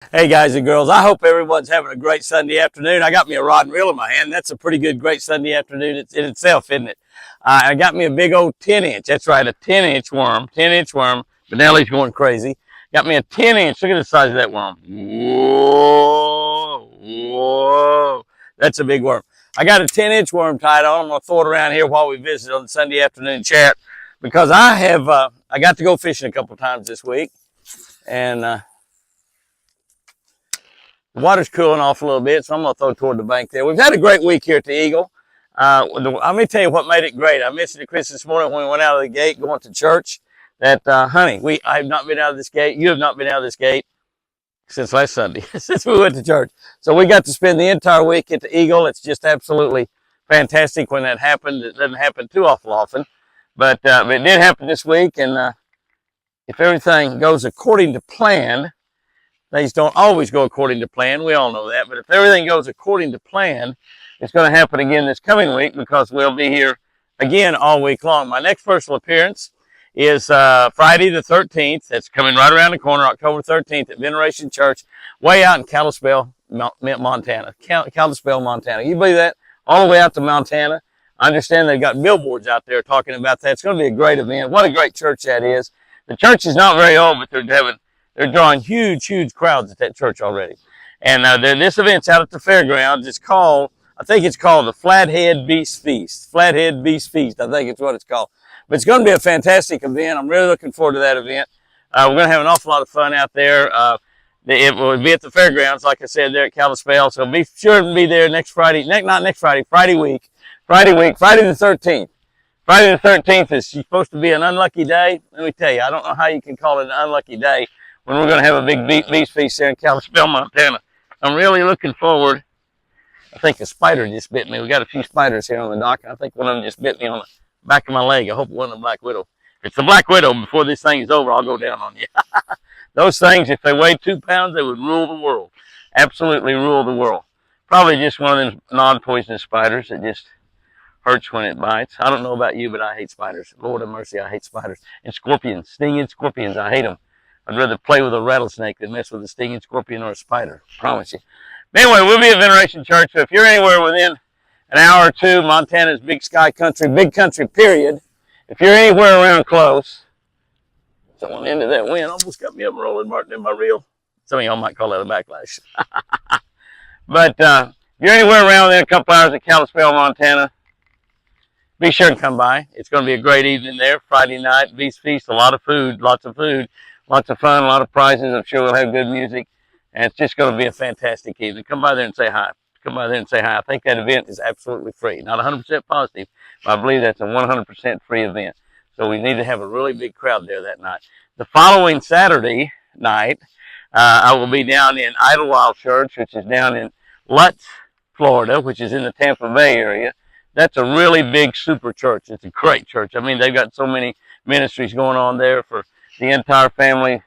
Hey guys and girls, I hope everyone's having a great Sunday afternoon. I got me a rod and reel in my hand. That's a pretty good, great Sunday afternoon in itself, isn't it? I got me a big old 10-inch. That's right, a 10-inch worm. 10-inch worm. Benelli's going crazy. Got me a 10-inch. Look at the size of that worm. Whoa, whoa. That's a big worm. I got a 10-inch worm tied on. I'm going to throw it around here while we visit on the Sunday afternoon chat because I got to go fishing a couple times this week. And the water's cooling off a little bit, so I'm going to throw toward the bank there. We've had a great week here at the Eagle. Let me tell you what made it great. I mentioned to Chris this morning when we went out of the gate going to church that, honey, I have not been out of this gate. You have not been out of this gate since last Sunday, since we went to church. So we got to spend the entire week at the Eagle. It's just absolutely fantastic when that happened. It doesn't happen too awful often, but it did happen this week. And if everything goes according to plan, things don't always go according to plan. We all know that. But if everything goes according to plan, it's going to happen again this coming week because we'll be here again all week long. My next personal appearance is Friday the 13th. That's coming right around the corner, October 13th at Veneration Church, way out in Kalispell, Montana. Kalispell, Montana. You believe that? All the way out to Montana. I understand they've got billboards out there talking about that. It's going to be a great event. What a great church that is. The church is not very old, but they're drawing huge crowds at that church already. And this event's out at the fairgrounds. I think it's called the Flathead Beast Feast. Flathead Beast Feast, I think it's what it's called. But it's going to be a fantastic event. I'm really looking forward to that event. We're going to have an awful lot of fun out there. It will be at the fairgrounds, like I said, there at Kalispell. So be sure to be there next Friday. Not next Friday, Friday the 13th. Friday the 13th is supposed to be an unlucky day. Let me tell you, I don't know how you can call it an unlucky day when we're going to have a big beast feast there in Kalispell, Montana. I'm really looking forward. I think a spider just bit me. We got a few spiders here on the dock. I think one of them just bit me on the back of my leg. I hope it wasn't a black widow. If it's a black widow, before this thing is over, I'll go down on you. Those things, if they weighed 2 pounds, they would rule the world. Absolutely rule the world. Probably just one of them non-poisonous spiders that just hurts when it bites. I don't know about you, but I hate spiders. Lord have mercy, I hate spiders. And scorpions, stinging scorpions, I hate them. I'd rather play with a rattlesnake than mess with a stinging scorpion or a spider. I promise you. But anyway, we'll be at Veneration Church. So if you're anywhere within an hour or two, Montana's big sky country, big country, period. If you're anywhere around close, someone into that wind almost got me up rolling, Martin, in my reel. Some of y'all might call that a backlash. But if you're anywhere around within a couple hours of Kalispell, Montana, be sure to come by. It's going to be a great evening there. Friday night, Beast Feast, a lot of food, lots of fun, a lot of prizes. I'm sure we'll have good music. And it's just going to be a fantastic evening. Come by there and say hi. Come by there and say hi. I think that event is absolutely free. Not 100% positive, but I believe that's a 100% free event. So we need to have a really big crowd there that night. The following Saturday night, I will be down in Idlewild Church, which is down in Lutz, Florida, which is in the Tampa Bay area. That's a really big super church. It's a great church. I mean, they've got so many ministries going on there for the entire family,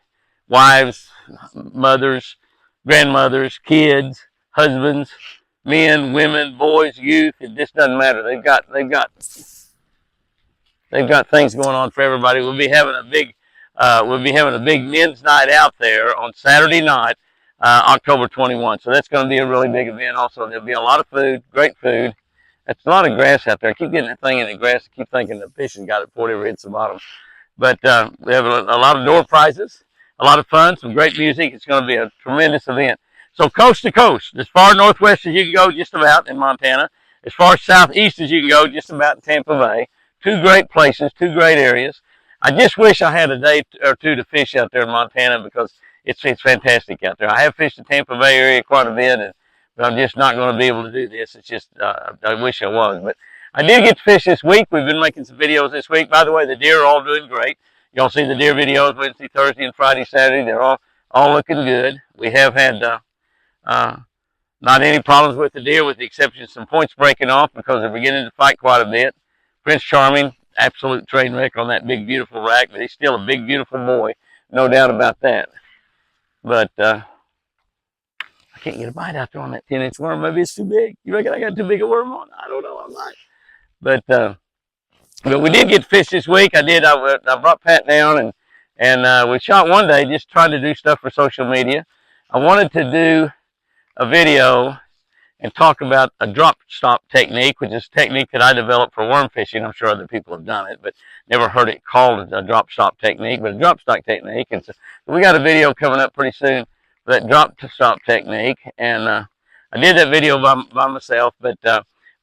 wives, mothers, grandmothers, kids, husbands, men, women, boys, youth. It just doesn't matter. They've got things going on for everybody. We'll be having a big men's night out there on Saturday night, October 21. So that's going to be a really big event. Also, there'll be a lot of food, great food. That's a lot of grass out there. I keep getting that thing in the grass. I keep thinking the fish has got it before it ever hits the bottom. But we have a lot of door prizes, a lot of fun, some great music. It's going to be a tremendous event. So coast to coast, as far northwest as you can go, just about in Montana, as far southeast as you can go, just about in Tampa Bay. Two great places, two great areas. I just wish I had a day or two to fish out there in Montana because it's fantastic out there. I have fished the Tampa Bay area quite a bit, but I'm just not going to be able to do this. It's just, I wish I was. But I did get to fish this week. We've been making some videos this week. By the way, the deer are all doing great. Y'all see the deer videos Wednesday, Thursday, and Friday, Saturday. They're all looking good. We have had not any problems with the deer, with the exception of some points breaking off because they're beginning to fight quite a bit. Prince Charming, absolute train wreck on that big, beautiful rack, but he's still a big, beautiful boy. No doubt about that. But I can't get a bite out there on that 10-inch worm. Maybe it's too big. You reckon I got too big a worm on? I don't know. I might. But we did get fish this week. I brought Pat down and we shot one day just trying to do stuff for social media. I wanted to do a video and talk about a drop stop technique, which is a technique that I developed for worm fishing. I'm sure other people have done it, but never heard it called a drop stop technique, but a drop stop technique. And so we got a video coming up pretty soon for that drop stop technique. And I did that video by myself, but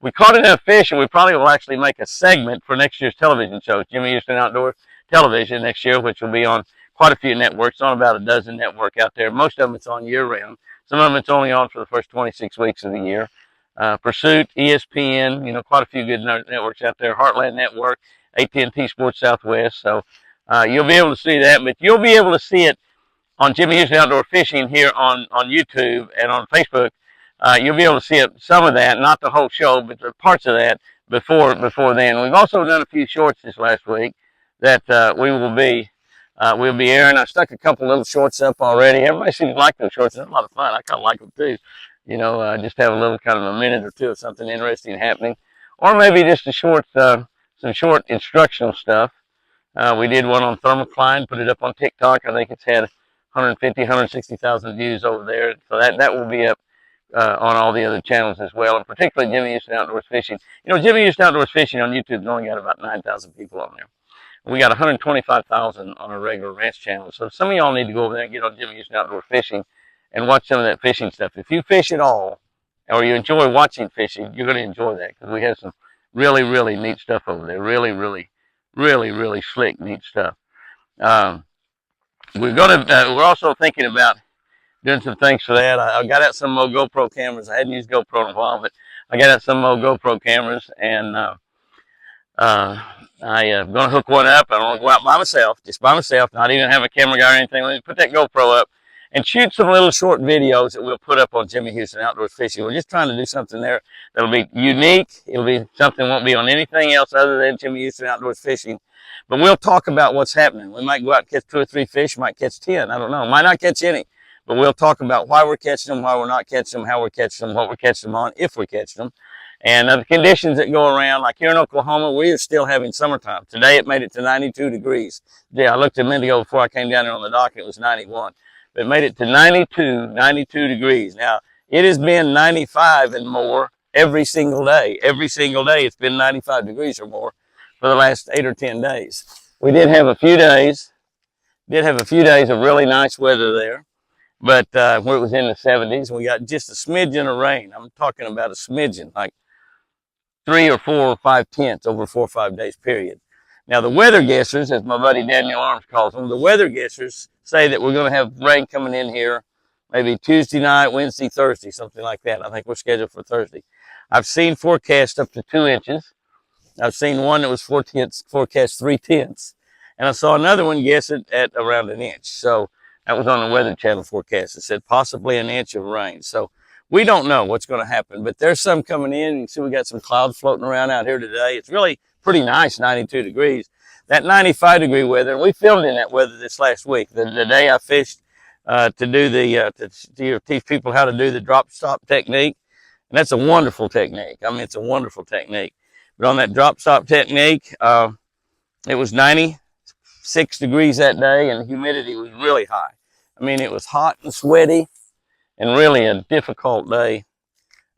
we caught enough fish, and we probably will actually make a segment for next year's television show, Jimmy Houston Outdoor Television next year, which will be on quite a few networks, on about a dozen networks out there. Most of them it's on year-round. Some of them it's only on for the first 26 weeks of the year. Pursuit, ESPN, quite a few good networks out there. Heartland Network, AT&T Sports Southwest. So you'll be able to see that, but you'll be able to see it on Jimmy Houston Outdoor Fishing here on YouTube and on Facebook. You'll be able to see it, some of that, not the whole show, but the parts of that before then. We've also done a few shorts this last week that we'll be airing. I stuck a couple little shorts up already. Everybody seems to like those shorts. They're a lot of fun. I kind of like them too. Just have a little kind of a minute or two of something interesting happening, or maybe just a short, some short instructional stuff. We did one on thermocline, put it up on TikTok. I think it's had 150, 160,000 views over there. So that will be up on all the other channels as well, and particularly Jimmy Houston Outdoors Fishing. Jimmy Houston Outdoors Fishing on YouTube has only got about 9,000 people on there. We got 125,000 on our regular ranch channel. So some of y'all need to go over there and get on Jimmy Houston Outdoor Fishing and watch some of that fishing stuff. If you fish at all, or you enjoy watching fishing, you're going to enjoy that, because we have some really, really neat stuff over there. Really, really, really, really slick, neat stuff. We're also thinking about doing some things for that. I got out some more GoPro cameras. I hadn't used GoPro in a while, but I got out some more GoPro cameras, and I'm going to hook one up. I'm going to go out by myself, just by myself, not even have a camera guy or anything. Let me put that GoPro up and shoot some little short videos that we'll put up on Jimmy Houston Outdoors Fishing. We're just trying to do something there that'll be unique. It'll be something that won't be on anything else other than Jimmy Houston Outdoors Fishing. But we'll talk about what's happening. We might go out and catch 2 or 3 fish, might catch 10. I don't know. Might not catch any. But we'll talk about why we're catching them, why we're not catching them, how we're catching them, what we're catching them on, if we're catching them. And the conditions that go around, like here in Oklahoma, we are still having summertime. Today it made it to 92 degrees. Yeah, I looked a minute ago before I came down there on the dock, and it was 91. But it made it to 92 degrees. Now, it has been 95 and more every single day. Every single day it's been 95 degrees or more for the last 8 or 10 days. We did have a few days of really nice weather there. But where it was in the 70s, we got just a smidgen of rain. I'm talking about a smidgen, like 3 or 4 or 5 tenths over a 4 or 5 days period. Now, the weather guessers, as my buddy Daniel Arms calls them, the weather guessers say that we're going to have rain coming in here maybe Tuesday night, Wednesday, Thursday, something like that. I think we're scheduled for Thursday. I've seen forecast up to 2 inches. I've seen one that was forecast 3 tenths. And I saw another one guess it at around an inch. So that was on the Weather Channel forecast. It said possibly an inch of rain. So we don't know what's going to happen, but there's some coming in. You can see we got some clouds floating around out here today. It's really pretty nice, 92 degrees. That 95 degree weather, and we filmed in that weather this last week. The day I fished to teach people how to do the drop stop technique. And that's a wonderful technique. I mean, it's a wonderful technique. But on that drop stop technique, it was 96 degrees that day, and the humidity was really high. I mean, it was hot and sweaty, and really a difficult day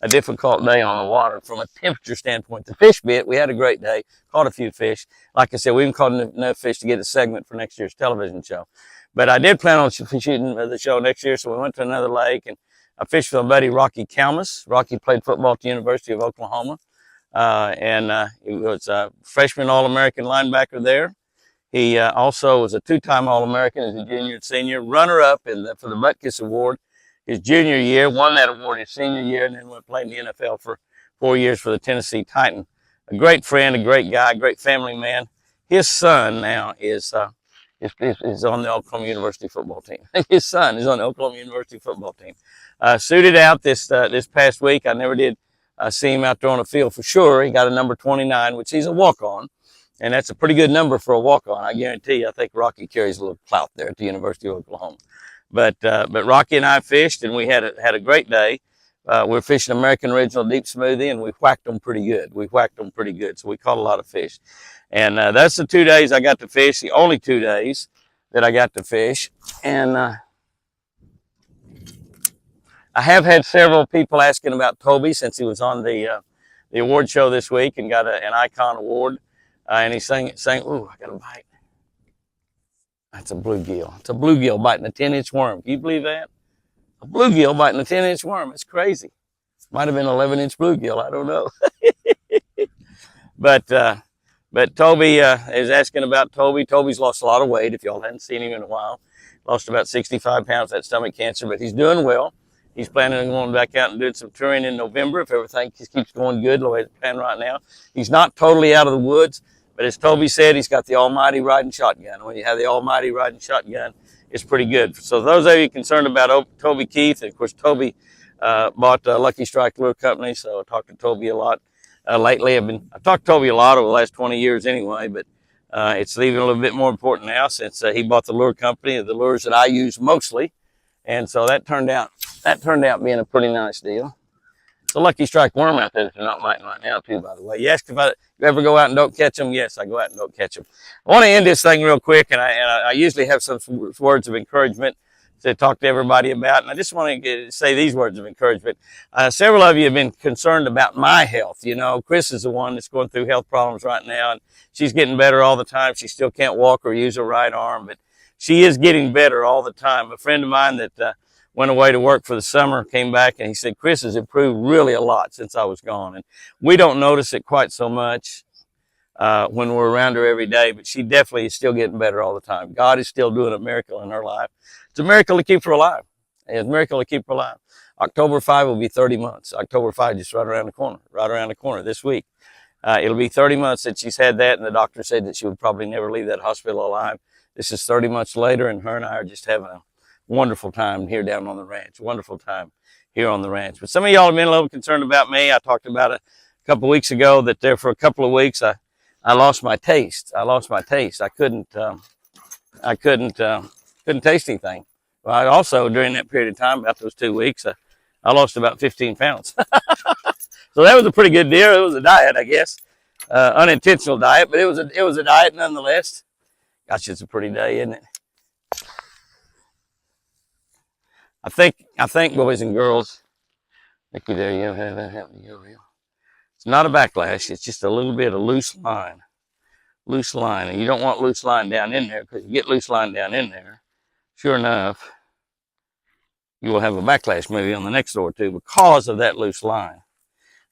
on the water from a temperature standpoint. The fish bit, we had a great day, caught a few fish. Like I said, we haven't caught enough fish to get a segment for next year's television show. But I did plan on shooting the show next year, so we went to another lake, and I fished with my buddy Rocky Kalmus. Rocky played football at the University of Oklahoma, and he was a freshman All-American linebacker there. He also was a 2-time All-American as a junior and senior, runner-up for the Butkus Award his junior year, won that award his senior year, and then went play in the NFL for 4 years for the Tennessee Titans. A great friend, a great guy, a great family man. His son now is on the Oklahoma University football team. His son is on the Oklahoma University football team. Suited out this past week. I never did see him out there on the field for sure. He got a number 29, which he's a walk-on. And that's a pretty good number for a walk-on. I guarantee you, I think Rocky carries a little clout there at the University of Oklahoma. But Rocky and I fished, and we had a great day. We were fishing American Original Deep Smoothie, and we whacked them pretty good. So we caught a lot of fish. And that's the 2 days I got to fish, the only 2 days that I got to fish. And I have had several people asking about Toby since he was on the award show this week and got an Icon Award. And he's saying, "Ooh, I got a bite." That's a bluegill. It's a bluegill biting a 10-inch worm. Can you believe that? A bluegill biting a 10-inch worm. It's crazy. Might have been an 11-inch bluegill. I don't know. But Toby is asking about Toby. Toby's lost a lot of weight, if y'all hadn't seen him in a while. Lost about 65 pounds, that stomach cancer, but he's doing well. He's planning on going back out and doing some touring in November if everything just keeps going good the way it's planned right now. He's not totally out of the woods, but as Toby said, he's got the almighty riding shotgun. When you have the almighty riding shotgun, it's pretty good. So those of you concerned about Toby Keith, and of course Toby bought Lucky Strike Lure Company, so I talked to Toby a lot lately. I've talked to Toby a lot over the last 20 years anyway, but it's even a little bit more important now since he bought the lure company, the lures that I use mostly, and so that turned out being a pretty nice deal. It's a Lucky Strike worm out there that they're not biting right now, too, by the way. You asked if you ever go out and don't catch them. Yes, I go out and don't catch them. I want to end this thing real quick, and I usually have some words of encouragement to talk to everybody about, and I just want to say these words of encouragement. Several of you have been concerned about my health. You know, Chris is the one that's going through health problems right now, and she's getting better all the time. She still can't walk or use her right arm, but she is getting better all the time. A friend of mine that went away to work for the summer, came back, and he said, "Chris has improved really a lot since I was gone." And we don't notice it quite so much when we're around her every day, but she definitely is still getting better all the time. God is still doing a miracle in her life. It's a miracle to keep her alive. It's a miracle to keep her alive. October 5 will be 30 months. October 5 just right around the corner this week. It'll be 30 months that she's had that, and the doctor said that she would probably never leave that hospital alive. This is 30 months later, and her and I are just having a wonderful time here down on the ranch. Wonderful time here on the ranch. But some of y'all have been a little concerned about me. I talked about it a couple of weeks ago that there for a couple of weeks I lost my taste. I lost my taste. I couldn't taste anything. Well, I also, during that period of time, about those 2 weeks, I lost about 15 pounds. So that was a pretty good deal. It was a diet, I guess. Unintentional diet, but it was a diet nonetheless. Gosh, it's a pretty day, isn't it? I think, boys and girls, Mickey, there you have that happening. It's not a backlash. It's just a little bit of loose line. Loose line. And you don't want loose line down in there, because you get loose line down in there, sure enough, you will have a backlash maybe on the next door too because of that loose line.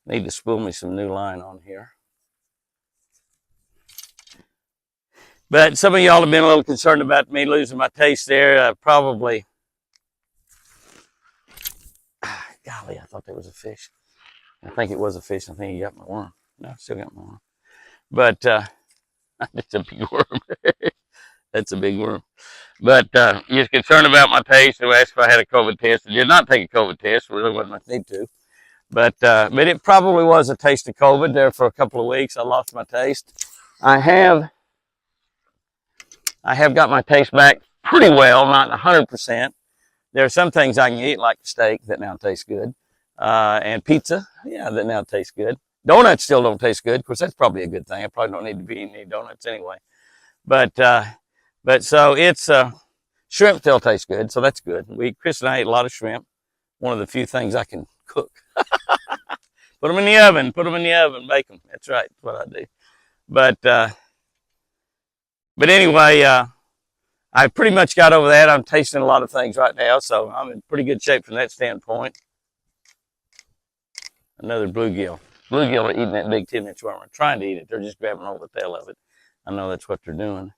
Need to spool me some new line on here. But some of y'all have been a little concerned about me losing my taste there. Probably, golly, I thought there was a fish. I think it was a fish. I think he got my worm. No, I still got my worm. But it's a big worm. That's a big worm. But you're concerned about my taste. You asked if I had a COVID test. I did not take a COVID test. Really wasn't my need to. But it probably was a taste of COVID there for a couple of weeks. I lost my taste. I have got my taste back pretty well, not 100%. There are some things I can eat, like steak, that now tastes good. And pizza, yeah, that now tastes good. Donuts still don't taste good. Of course, that's probably a good thing. I probably don't need to be eating any donuts anyway. But so it's, shrimp still tastes good, so that's good. Chris and I ate a lot of shrimp. One of the few things I can cook. Put them in the oven, bake them. That's right, that's what I do. But anyway, I pretty much got over that. I'm tasting a lot of things right now, so I'm in pretty good shape from that standpoint. Another bluegill. Bluegill are eating that big 10-inch worm. They're trying to eat it. They're just grabbing hold of the tail of it. I know that's what they're doing.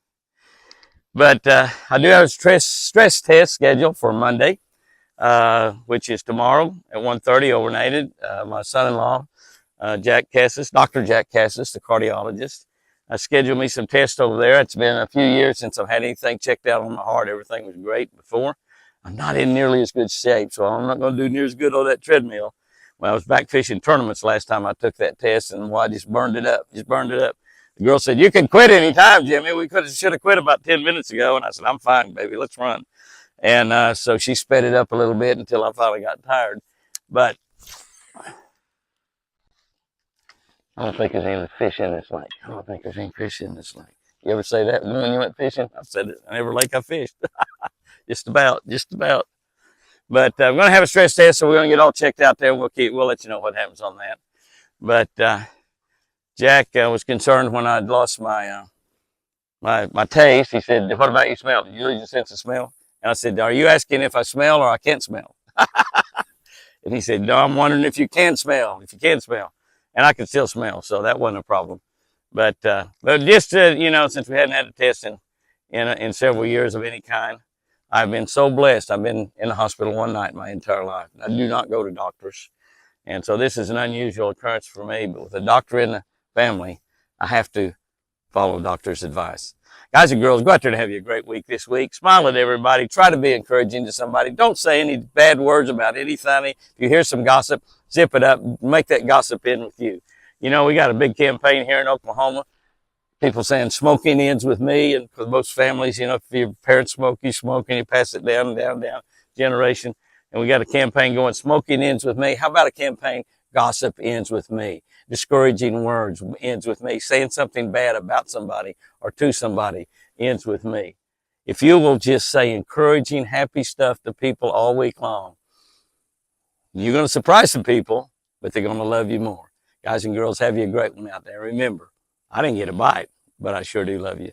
But I do have a stress test scheduled for Monday, which is tomorrow at 1:30 overnighted. My son-in-law, Jack Cassis, Dr. Jack Cassis, the cardiologist, scheduled me some tests over there. It's been a few years since I've had anything checked out on my heart. Everything was great before. I'm not in nearly as good shape, so I'm not going to do near as good on that treadmill. When I was back fishing tournaments last time I took that test, and I just burned it up. The girl said, "You can quit anytime, Jimmy. We should have quit about 10 minutes ago." And I said, "I'm fine, baby. Let's run." And so she sped it up a little bit until I finally got tired. But I don't think there's any fish in this lake. I don't think there's any fish in this lake. You ever say that when you went fishing? I've said it in every lake I fished. Just about. But I'm going to have a stress test, so we're going to get all checked out there. We'll let you know what happens on that. But Jack was concerned when I'd lost my my taste. He said, "What about you smell? Do you lose your sense of smell?" And I said, "Are you asking if I smell or I can't smell?" And he said, "No, I'm wondering if you can smell. If you can smell," and I could still smell, so that wasn't a problem. But just since we hadn't had a test in several years of any kind, I've been so blessed. I've been in the hospital one night my entire life. I do not go to doctors. And so this is an unusual occurrence for me, but with a doctor in the family, I have to follow doctor's advice. Guys and girls, go out there and have you a great week this week. Smile at everybody. Try to be encouraging to somebody. Don't say any bad words about anything. If you hear some gossip, zip it up. Make that gossip in with you. You know, we got a big campaign here in Oklahoma. People saying smoking ends with me, and for most families, if your parents smoke, and you pass it down, generation. And we got a campaign going, smoking ends with me. How about a campaign, gossip ends with me? Discouraging words ends with me. Saying something bad about somebody or to somebody ends with me. If you will just say encouraging, happy stuff to people all week long, you're going to surprise some people, but they're going to love you more. Guys and girls, have you a great one out there. Remember, I didn't get a bite, but I sure do love you.